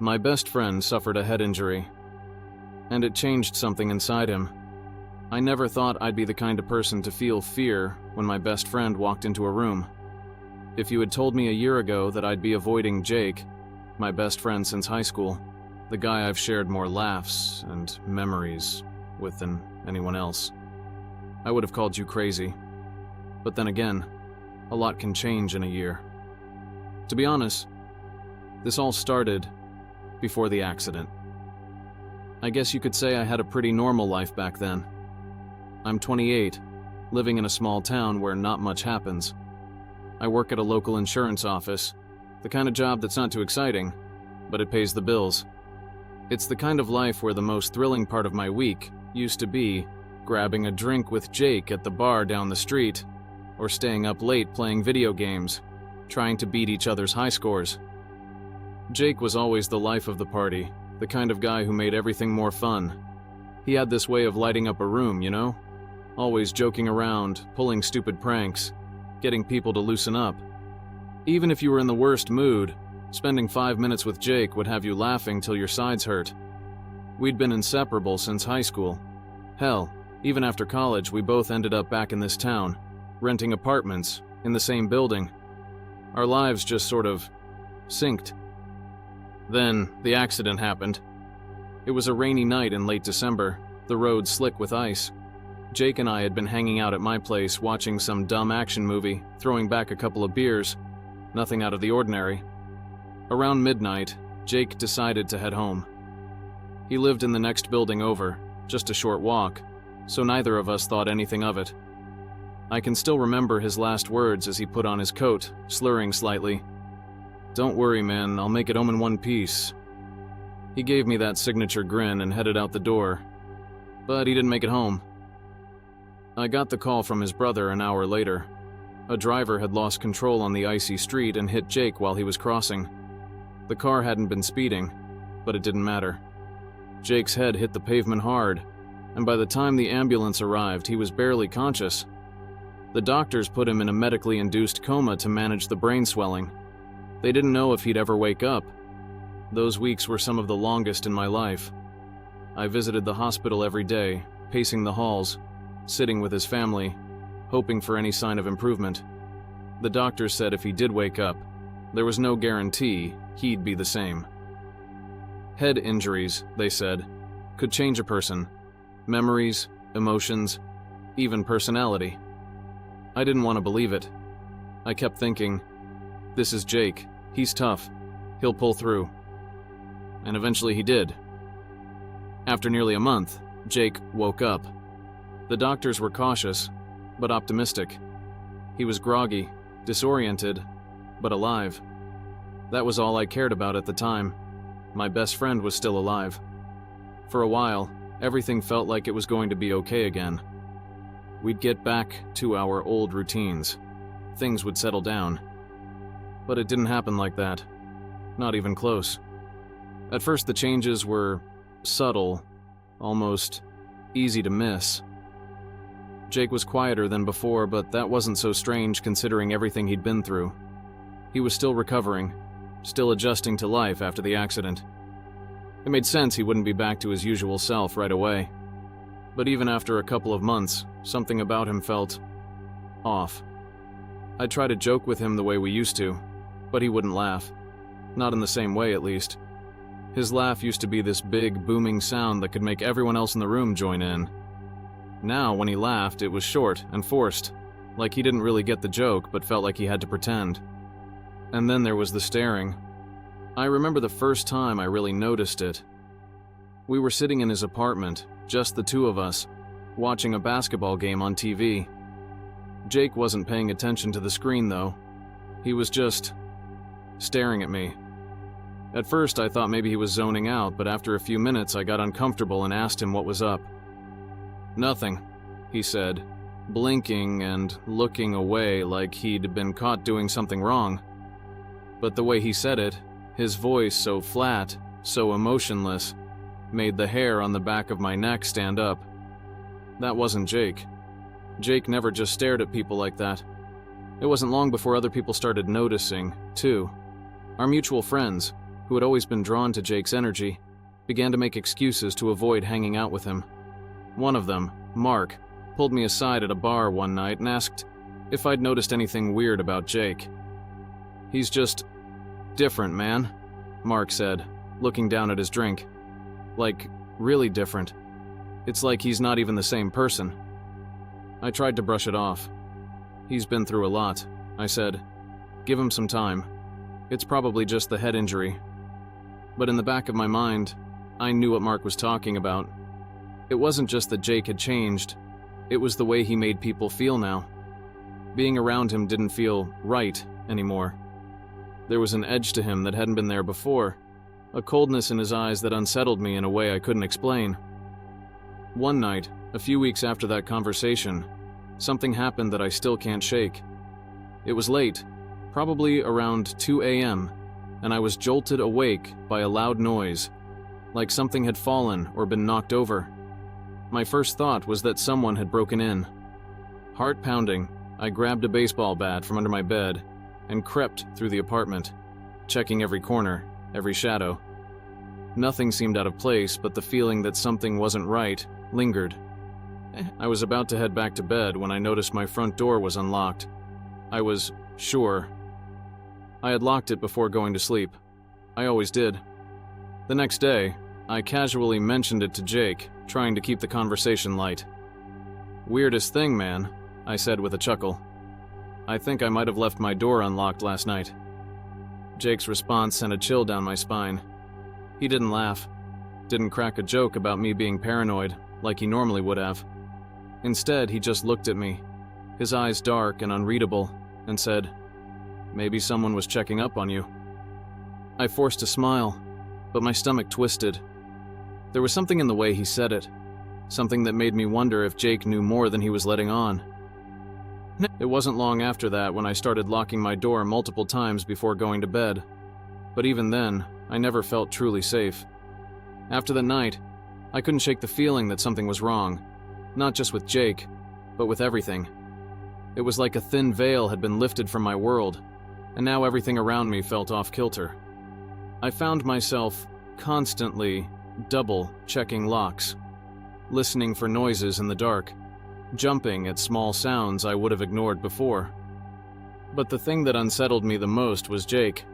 My best friend suffered a head injury, and it changed something inside him. I never thought I'd be the kind of person to feel fear when my best friend walked into a room. If you had told me a year ago that I'd be avoiding Jake, my best friend since high school, the guy I've shared more laughs and memories with than anyone else, I would have called you crazy. But then again, a lot can change in a year. To be honest, this all started before the accident. I guess you could say I had a pretty normal life back then. I'm 28, living in a small town where not much happens. I work at a local insurance office, the kind of job that's not too exciting, but it pays the bills. It's the kind of life where the most thrilling part of my week used to be grabbing a drink with Jake at the bar down the street, or staying up late playing video games, trying to beat each other's high scores. Jake was always the life of the party, the kind of guy who made everything more fun. He had this way of lighting up a room, you know? Always joking around, pulling stupid pranks, getting people to loosen up. Even if you were in the worst mood, spending 5 minutes with Jake would have you laughing till your sides hurt. We'd been inseparable since high school. Hell, even after college, we both ended up back in this town, renting apartments in the same building. Our lives just sort of synced. Then, the accident happened. It was a rainy night in late December, the road slick with ice. Jake and I had been hanging out at my place watching some dumb action movie, throwing back a couple of beers. Nothing out of the ordinary. Around midnight, Jake decided to head home. He lived in the next building over, just a short walk, so neither of us thought anything of it. I can still remember his last words as he put on his coat, slurring slightly. "Don't worry, man, I'll make it home in one piece." He gave me that signature grin and headed out the door. But he didn't make it home. I got the call from his brother an hour later. A driver had lost control on the icy street and hit Jake while he was crossing. The car hadn't been speeding, but it didn't matter. Jake's head hit the pavement hard, and by the time the ambulance arrived, he was barely conscious. The doctors put him in a medically induced coma to manage the brain swelling. They didn't know if he'd ever wake up. Those weeks were some of the longest in my life. I visited the hospital every day, pacing the halls, sitting with his family, hoping for any sign of improvement. The doctors said if he did wake up, there was no guarantee he'd be the same. Head injuries, they said, could change a person. Memories, emotions, even personality. I didn't want to believe it. I kept thinking, this is Jake. He's tough. He'll pull through. And eventually he did. After nearly a month, Jake woke up. The doctors were cautious, but optimistic. He was groggy, disoriented, but alive. That was all I cared about at the time. My best friend was still alive. For a while, everything felt like it was going to be okay again. We'd get back to our old routines. Things would settle down. But it didn't happen like that. Not even close. At first, the changes were subtle, almost easy to miss. Jake was quieter than before, but that wasn't so strange considering everything he'd been through. He was still recovering, still adjusting to life after the accident. It made sense he wouldn't be back to his usual self right away. But even after a couple of months, something about him felt off. I'd try to joke with him the way we used to, but he wouldn't laugh. Not in the same way, at least. His laugh used to be this big, booming sound that could make everyone else in the room join in. Now, when he laughed, it was short and forced, like he didn't really get the joke but felt like he had to pretend. And then there was the staring. I remember the first time I really noticed it. We were sitting in his apartment, just the two of us, watching a basketball game on TV. Jake wasn't paying attention to the screen, though. He was just staring at me. At first, I thought maybe he was zoning out, but after a few minutes, I got uncomfortable and asked him what was up. "Nothing," he said, blinking and looking away like he'd been caught doing something wrong. But the way he said it, his voice so flat, so emotionless, made the hair on the back of my neck stand up. That wasn't Jake. Jake never just stared at people like that. It wasn't long before other people started noticing, too. Our mutual friends, who had always been drawn to Jake's energy, began to make excuses to avoid hanging out with him. One of them, Mark, pulled me aside at a bar one night and asked if I'd noticed anything weird about Jake. "He's just different, man," Mark said, looking down at his drink. "Like, really different. It's like he's not even the same person." I tried to brush it off. "He's been through a lot," I said. "Give him some time. It's probably just the head injury." But in the back of my mind, I knew what Mark was talking about. It wasn't just that Jake had changed, it was the way he made people feel now. Being around him didn't feel right anymore. There was an edge to him that hadn't been there before, a coldness in his eyes that unsettled me in a way I couldn't explain. One night, a few weeks after that conversation, something happened that I still can't shake. It was late, probably around 2 a.m., and I was jolted awake by a loud noise, like something had fallen or been knocked over. My first thought was that someone had broken in. Heart pounding, I grabbed a baseball bat from under my bed and crept through the apartment, checking every corner, every shadow. Nothing seemed out of place, but the feeling that something wasn't right lingered. I was about to head back to bed when I noticed my front door was unlocked. I was sure. I had locked it before going to sleep. I always did. The next day, I casually mentioned it to Jake, trying to keep the conversation light. "Weirdest thing, man," I said with a chuckle. "I think I might have left my door unlocked last night." Jake's response sent a chill down my spine. He didn't laugh, didn't crack a joke about me being paranoid, like he normally would have. Instead, he just looked at me, his eyes dark and unreadable, and said, "Maybe someone was checking up on you." I forced a smile, but my stomach twisted. There was something in the way he said it, something that made me wonder if Jake knew more than he was letting on. It wasn't long after that when I started locking my door multiple times before going to bed, but even then, I never felt truly safe. After the night, I couldn't shake the feeling that something was wrong, not just with Jake, but with everything. It was like a thin veil had been lifted from my world, and now everything around me felt off-kilter. I found myself constantly double-checking locks, listening for noises in the dark, jumping at small sounds I would have ignored before. But the thing that unsettled me the most was Jake.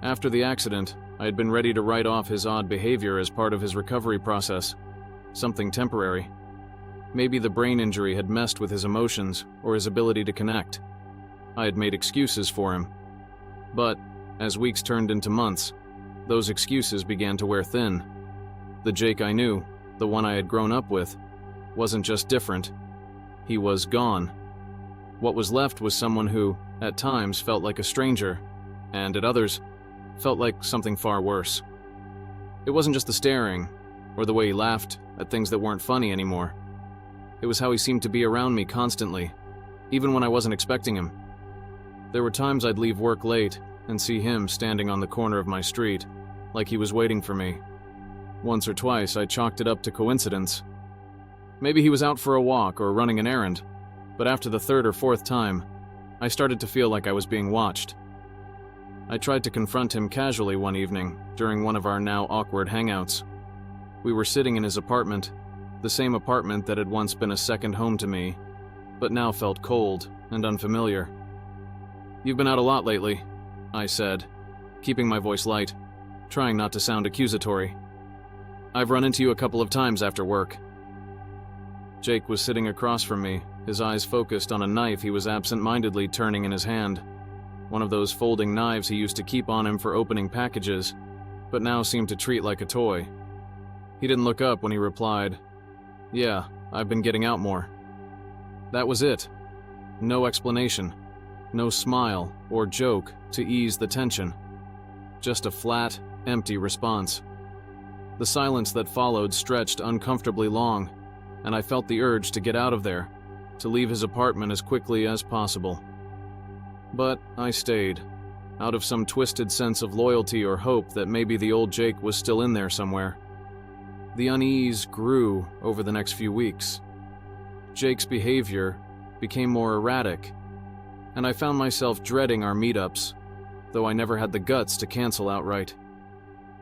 After the accident, I had been ready to write off his odd behavior as part of his recovery process, something temporary. Maybe the brain injury had messed with his emotions or his ability to connect. I had made excuses for him. But, as weeks turned into months, those excuses began to wear thin. The Jake I knew, the one I had grown up with, wasn't just different. He was gone. What was left was someone who, at times, felt like a stranger, and at others, felt like something far worse. It wasn't just the staring, or the way he laughed at things that weren't funny anymore. It was how he seemed to be around me constantly, even when I wasn't expecting him. There were times I'd leave work late and see him standing on the corner of my street, like he was waiting for me. Once or twice, I chalked it up to coincidence. Maybe he was out for a walk or running an errand, but after the third or fourth time, I started to feel like I was being watched. I tried to confront him casually one evening during one of our now awkward hangouts. We were sitting in his apartment, the same apartment that had once been a second home to me, but now felt cold and unfamiliar. "You've been out a lot lately," I said, keeping my voice light, trying not to sound accusatory. "I've run into you a couple of times after work." Jake was sitting across from me, his eyes focused on a knife he was absent-mindedly turning in his hand, one of those folding knives he used to keep on him for opening packages, but now seemed to treat like a toy. He didn't look up when he replied, "Yeah, I've been getting out more." That was it. No explanation, no smile or joke to ease the tension. Just a flat, empty response. The silence that followed stretched uncomfortably long, and I felt the urge to get out of there, to leave his apartment as quickly as possible. But I stayed, out of some twisted sense of loyalty or hope that maybe the old Jake was still in there somewhere. The unease grew over the next few weeks. Jake's behavior became more erratic, and I found myself dreading our meetups, though I never had the guts to cancel outright.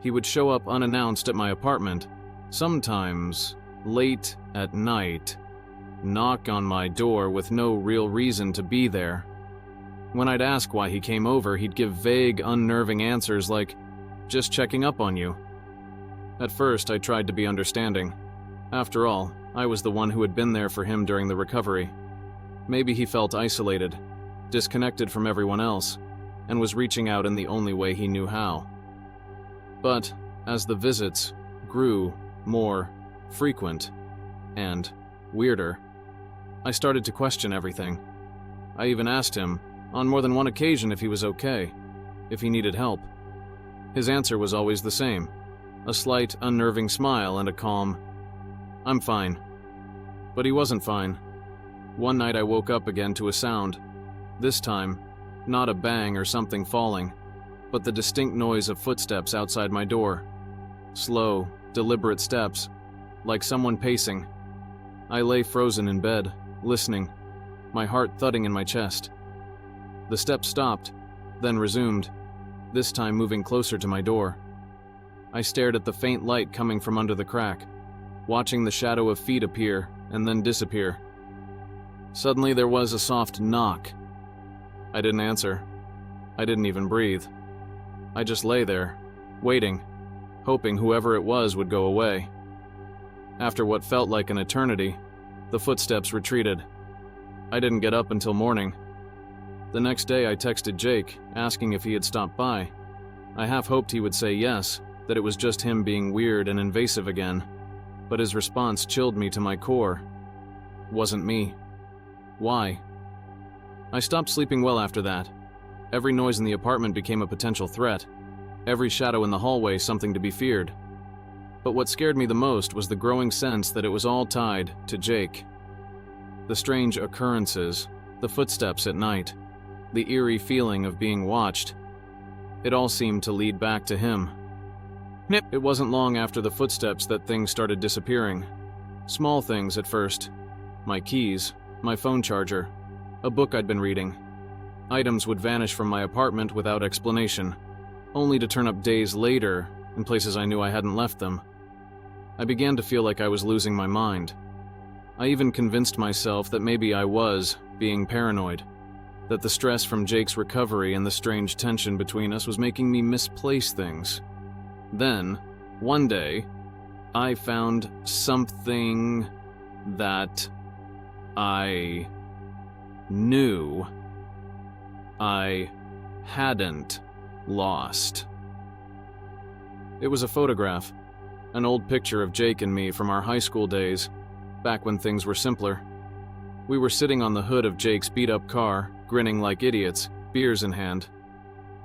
He would show up unannounced at my apartment, sometimes late at night, knock on my door with no real reason to be there. When I'd ask why he came over, he'd give vague, unnerving answers like, "Just checking up on you." At first, I tried to be understanding. After all, I was the one who had been there for him during the recovery. Maybe he felt isolated, disconnected from everyone else, and was reaching out in the only way he knew how. But as the visits grew more frequent and weirder, I started to question everything. I even asked him, on more than one occasion, if he was okay, if he needed help. His answer was always the same, a slight, unnerving smile and a calm, "I'm fine." But he wasn't fine. One night I woke up again to a sound. This time, not a bang or something falling, but the distinct noise of footsteps outside my door. Slow, deliberate steps, like someone pacing. I lay frozen in bed, listening, my heart thudding in my chest. The steps stopped, then resumed, this time moving closer to my door. I stared at the faint light coming from under the crack, watching the shadow of feet appear and then disappear. Suddenly there was a soft knock. I didn't answer. I didn't even breathe. I just lay there, waiting, hoping whoever it was would go away. After what felt like an eternity, the footsteps retreated. I didn't get up until morning. The next day I texted Jake, asking if he had stopped by. I half hoped he would say yes, that it was just him being weird and invasive again, but his response chilled me to my core. Wasn't me. Why? I stopped sleeping well after that. Every noise in the apartment became a potential threat. Every shadow in the hallway something to be feared. But what scared me the most was the growing sense that it was all tied to Jake. The strange occurrences, the footsteps at night, the eerie feeling of being watched. It all seemed to lead back to him. It wasn't long after the footsteps that things started disappearing. Small things at first. My keys, my phone charger, a book I'd been reading. Items would vanish from my apartment without explanation, only to turn up days later in places I knew I hadn't left them. I began to feel like I was losing my mind. I even convinced myself that maybe I was being paranoid, that the stress from Jake's recovery and the strange tension between us was making me misplace things. Then, one day, I found something that I knew I hadn't lost. It was a photograph, an old picture of Jake and me from our high school days, back when things were simpler. We were sitting on the hood of Jake's beat-up car, grinning like idiots, beers in hand.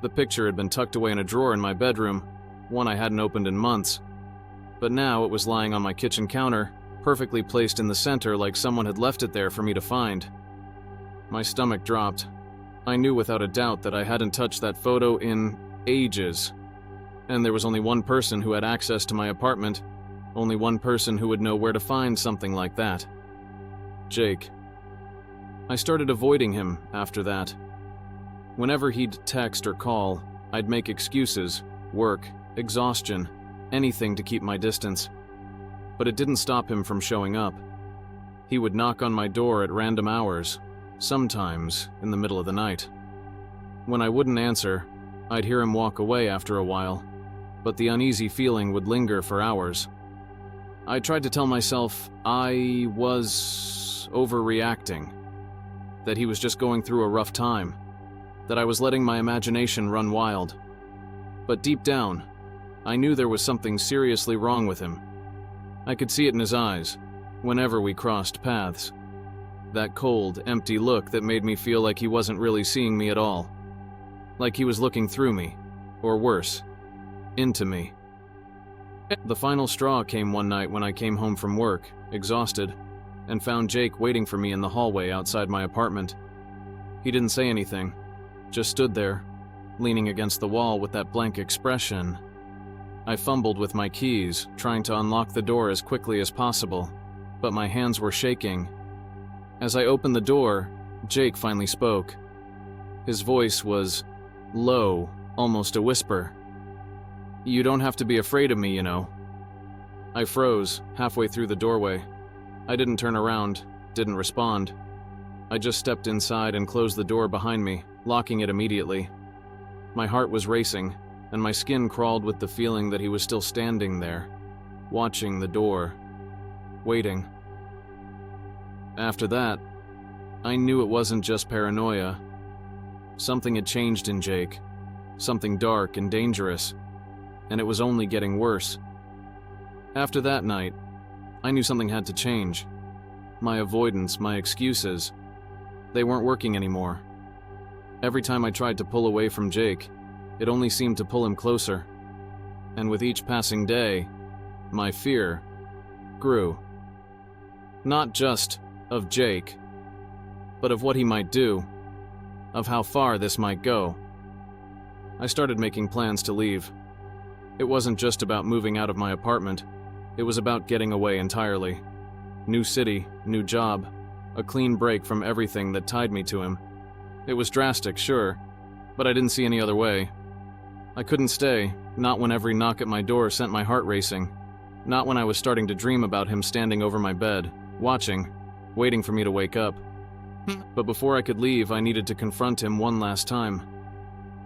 The picture had been tucked away in a drawer in my bedroom, one I hadn't opened in months. But now it was lying on my kitchen counter, perfectly placed in the center like someone had left it there for me to find. My stomach dropped. I knew without a doubt that I hadn't touched that photo in ages. And there was only one person who had access to my apartment, only one person who would know where to find something like that. Jake. I started avoiding him after that. Whenever he'd text or call, I'd make excuses, work, exhaustion, anything to keep my distance. But it didn't stop him from showing up. He would knock on my door at random hours, sometimes in the middle of the night. When I wouldn't answer, I'd hear him walk away after a while, but the uneasy feeling would linger for hours. I tried to tell myself I was overreacting, that he was just going through a rough time, that I was letting my imagination run wild. But deep down, I knew there was something seriously wrong with him. I could see it in his eyes, whenever we crossed paths. That cold, empty look that made me feel like he wasn't really seeing me at all. Like he was looking through me, or worse, into me. The final straw came one night when I came home from work, exhausted, and found Jake waiting for me in the hallway outside my apartment. He didn't say anything, just stood there, leaning against the wall with that blank expression. I fumbled with my keys, trying to unlock the door as quickly as possible, but my hands were shaking. As I opened the door, Jake finally spoke. His voice was low, almost a whisper. You don't have to be afraid of me, you know. I froze, halfway through the doorway. I didn't turn around, didn't respond. I just stepped inside and closed the door behind me, locking it immediately. My heart was racing, and my skin crawled with the feeling that he was still standing there, watching the door, waiting. After that, I knew it wasn't just paranoia. Something had changed in Jake, something dark and dangerous, and it was only getting worse. After that night, I knew something had to change. My avoidance, my excuses, they weren't working anymore. Every time I tried to pull away from Jake, it only seemed to pull him closer. And with each passing day, my fear grew. Not just of Jake, but of what he might do, of how far this might go. I started making plans to leave. It wasn't just about moving out of my apartment, it was about getting away entirely. New city, new job, a clean break from everything that tied me to him. It was drastic, sure, but I didn't see any other way. I couldn't stay, not when every knock at my door sent my heart racing, not when I was starting to dream about him standing over my bed, watching, waiting for me to wake up. But before I could leave, I needed to confront him one last time.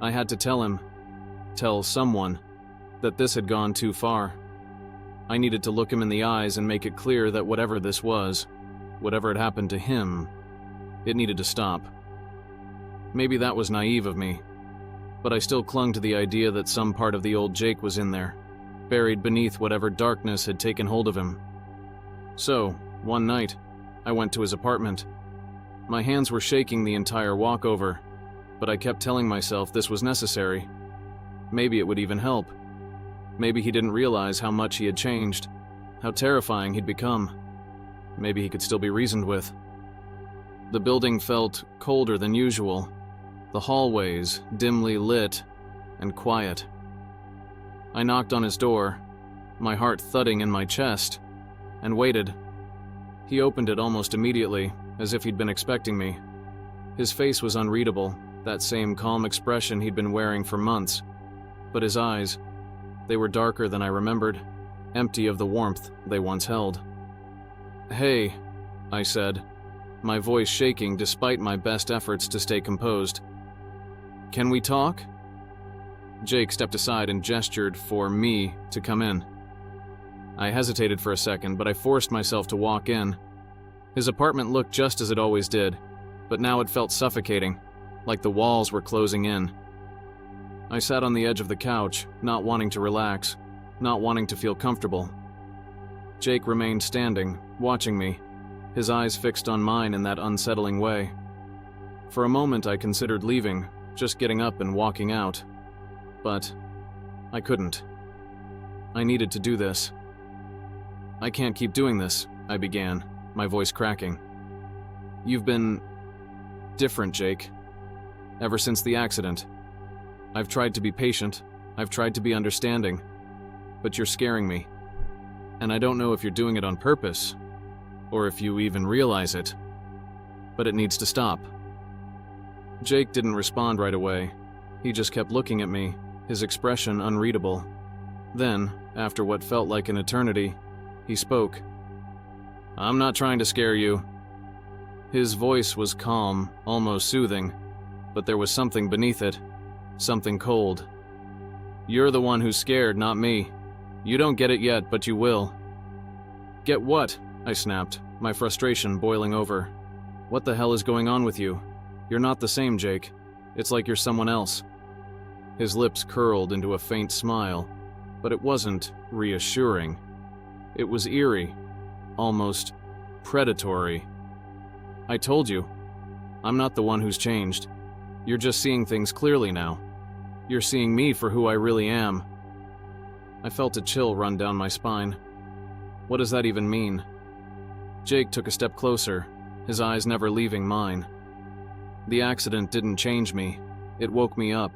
I had to tell him, tell someone, that this had gone too far. I needed to look him in the eyes and make it clear that whatever this was, whatever had happened to him, it needed to stop. Maybe that was naive of me, but I still clung to the idea that some part of the old Jake was in there, buried beneath whatever darkness had taken hold of him. So, one night, I went to his apartment. My hands were shaking the entire walk over, but I kept telling myself this was necessary. Maybe it would even help. Maybe he didn't realize how much he had changed, how terrifying he'd become. Maybe he could still be reasoned with. The building felt colder than usual, the hallways dimly lit and quiet. I knocked on his door, my heart thudding in my chest, and waited. He opened it almost immediately, as if he'd been expecting me. His face was unreadable, that same calm expression he'd been wearing for months. But his eyes, they were darker than I remembered, empty of the warmth they once held. "Hey," I said, my voice shaking despite my best efforts to stay composed. "Can we talk?" Jake stepped aside and gestured for me to come in. I hesitated for a second, but I forced myself to walk in. His apartment looked just as it always did, but now it felt suffocating, like the walls were closing in. I sat on the edge of the couch, not wanting to relax, not wanting to feel comfortable. Jake remained standing, watching me, his eyes fixed on mine in that unsettling way. For a moment I considered leaving, just getting up and walking out. But I couldn't. I needed to do this. "I can't keep doing this," I began, my voice cracking. "You've been different, Jake. Ever since the accident. I've tried to be patient, I've tried to be understanding, but you're scaring me. And I don't know if you're doing it on purpose, or if you even realize it, but it needs to stop." Jake didn't respond right away. He just kept looking at me, his expression unreadable. Then, after what felt like an eternity, he spoke. "I'm not trying to scare you." His voice was calm, almost soothing, but there was something beneath it, something cold. "You're the one who's scared, not me. You don't get it yet, but you will." "Get what?" I snapped, my frustration boiling over. "What the hell is going on with you? You're not the same, Jake. It's like you're someone else." His lips curled into a faint smile, but it wasn't reassuring. It was eerie, almost predatory. "I told you. I'm not the one who's changed. You're just seeing things clearly now. You're seeing me for who I really am." I felt a chill run down my spine. What does that even mean? Jake took a step closer, his eyes never leaving mine. "The accident didn't change me. It woke me up.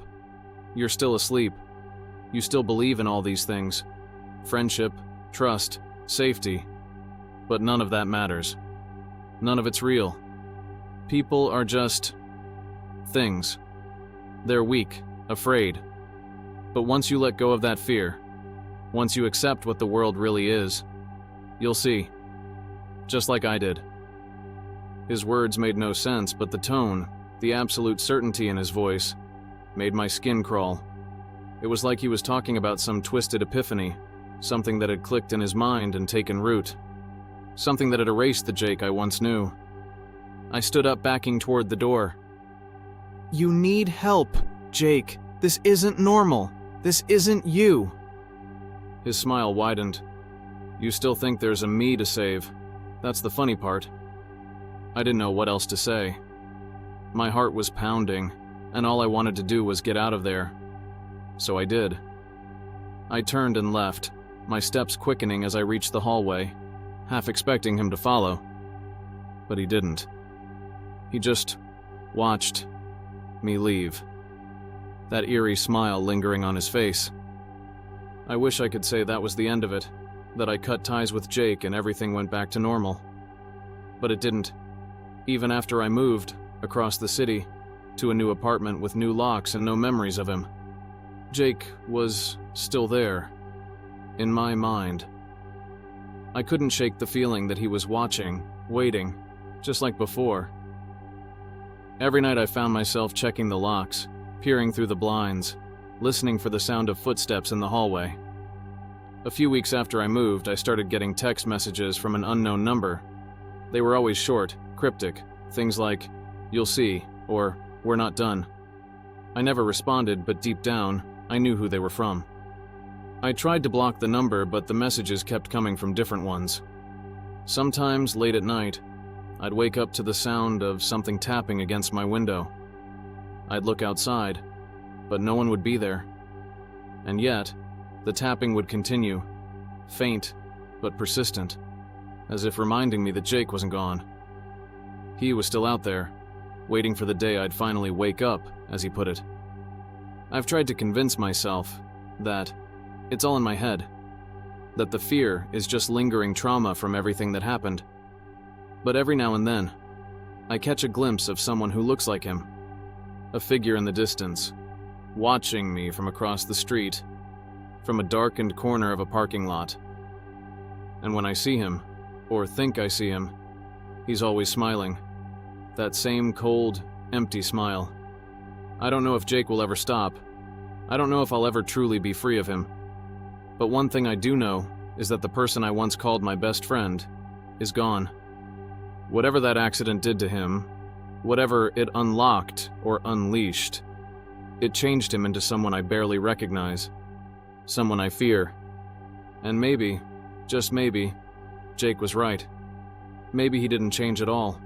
You're still asleep. You still believe in all these things. Friendship, trust, safety. But none of that matters. None of it's real. People are just things. They're weak, afraid. But once you let go of that fear, Once you accept what the world really is, you'll see. Just like I did. His words made no sense, but the tone, the absolute certainty in his voice, made my skin crawl. It was like he was talking about some twisted epiphany, something that had clicked in his mind and taken root. Something that had erased the Jake I once knew. I stood up, backing toward the door. "You need help, Jake. This isn't normal. This isn't you." His smile widened. "You still think there's a me to save. That's the funny part." I didn't know what else to say. My heart was pounding, and all I wanted to do was get out of there. So I did. I turned and left, my steps quickening as I reached the hallway, half expecting him to follow. But he didn't. He just watched me leave, that eerie smile lingering on his face. I wish I could say that was the end of it, that I cut ties with Jake and everything went back to normal. But it didn't. Even after I moved across the city to a new apartment with new locks and no memories of him, Jake was still there, in my mind. I couldn't shake the feeling that he was watching, waiting, just like before. Every night I found myself checking the locks, peering through the blinds, listening for the sound of footsteps in the hallway. A few weeks after I moved, I started getting text messages from an unknown number. They were always short, cryptic, things like, "You'll see," or "We're not done." I never responded, but deep down, I knew who they were from. I tried to block the number, but the messages kept coming from different ones. Sometimes, late at night, I'd wake up to the sound of something tapping against my window. I'd look outside, but no one would be there. And yet, the tapping would continue, faint but persistent, as if reminding me that Jake wasn't gone. He was still out there, waiting for the day I'd finally wake up, as he put it. I've tried to convince myself that it's all in my head, that the fear is just lingering trauma from everything that happened. But every now and then, I catch a glimpse of someone who looks like him, a figure in the distance, watching me from across the street, from a darkened corner of a parking lot. And when I see him, or think I see him, he's always smiling. That same cold, empty smile. I don't know if Jake will ever stop. I don't know if I'll ever truly be free of him. But one thing I do know is that the person I once called my best friend is gone. Whatever that accident did to him, whatever it unlocked or unleashed, it changed him into someone I barely recognize, someone I fear. And maybe, just maybe, Jake was right. Maybe he didn't change at all.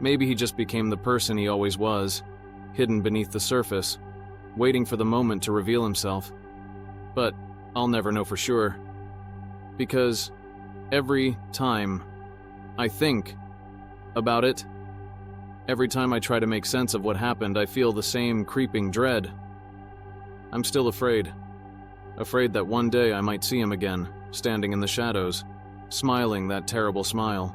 Maybe he just became the person he always was, hidden beneath the surface, waiting for the moment to reveal himself. But I'll never know for sure. Because every time I think about it, every time I try to make sense of what happened, I feel the same creeping dread. I'm still afraid. Afraid that one day I might see him again, standing in the shadows, smiling that terrible smile.